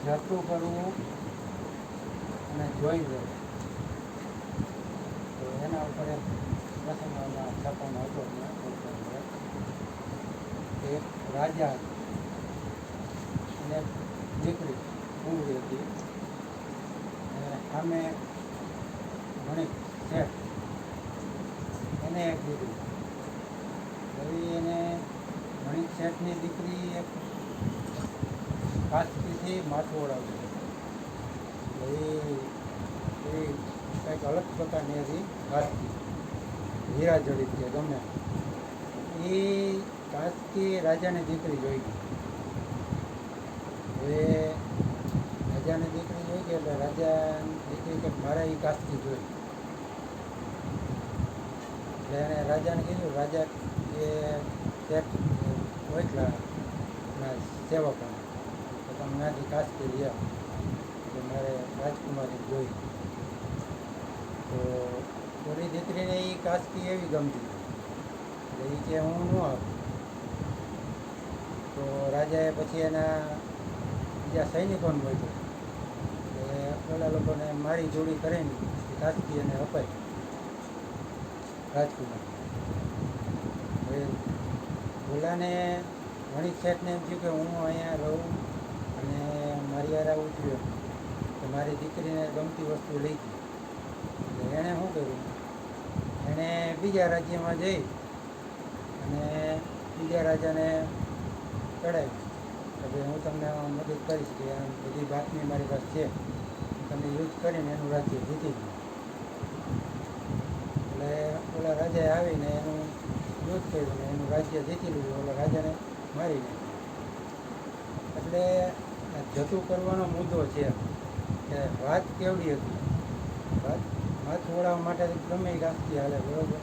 જતું કરવું અને જોઈ લેવું, તો એના ઉપર એક પ્રસંગમાં છાપવામાં હતો. એક રાજા અને દીકરી પૂરી હતી, અને સામે ઘણી શેઠ એને એક દીકરી. એવી એને ઘણી શેઠની દીકરી એક કાચકીથી માથું ઓળાવ્યું. એ કંઈક અલગ પ્રકારની હતી કાચકી, હીરા જડિત કે ગમે. એ કાચકી રાજાની દીકરી જોઈ ગઈ. હવે રાજાની દીકરી જોઈ ગઈ એટલે રાજાની દીકરી કે મારે એ કાચકી જોઈ. એટલે એને રાજાને કીધું. રાજા એ શેઠ ઓળખલા સેવકોને તો તમે ત્યાંથી કાચકી લઈ આવો, એટલે મારે રાજકુમારી જોઈ. તો ઓલી દીકરીને એ કાચકી એવી ગમતી એટલે એ કે હું ન આવું. તો રાજાએ પછી એના બીજા સૈનિકોને મોકલ્યો કે ઓલા લોકોને મારી જોડી કરીને કાચકી એને અપાઈ રાજકુમાર. હવે ઓલાને ઘણી શેઠને એમ થયું કે હું અહીંયા રહું અને મારી યાર આવું થયું તો મારી દીકરીને ગમતી વસ્તુ લઈ ગઈ. એટલે એણે શું કર્યું, એણે બીજા રાજ્યમાં જઈ અને બીજા રાજાને ચડાવ્યું કે ભાઈ હું તમને મદદ કરીશ, કે આમ બધી બાતમી મારી પાસે છે, તમે યુદ્ધ કરીને એનું રાજ્ય જીતી ગયું. એટલે ઓલા રાજાએ આવીને એનું યુદ્ધ કર્યું ને એનું રાજ્ય જીતી લીધું. ઓલા રાજાને મારી નાખ્યું. એટલે આ જતું કરવાનો મુદ્દો છે કે વાત કેવડી હતી. વાત માથું ઓળાવવા માટે ગમે એ કાચકી હાલે, બરાબર.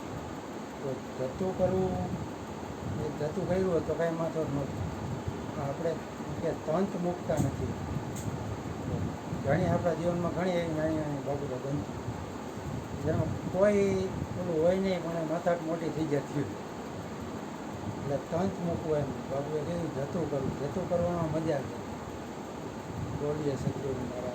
તો જતું કરવું એ જતું કર્યું હોય તો કાંઈ માથો જ નહોતું. આપણે કે તંત મૂકતા નથી. ઘણી આપણા જીવનમાં ઘણી એવી નાની નાની બાબતો બનતી જેમાં કોઈ પેલું હોય નહીં, પણ માથાટ મોટી થઈ જતી હોય. એટલે તંત મૂકવું એમ બાબુએ કીધું જતું કરવું. જતું કરવામાં મજા છે. બોલીએ સદગુરુ મહારાજ.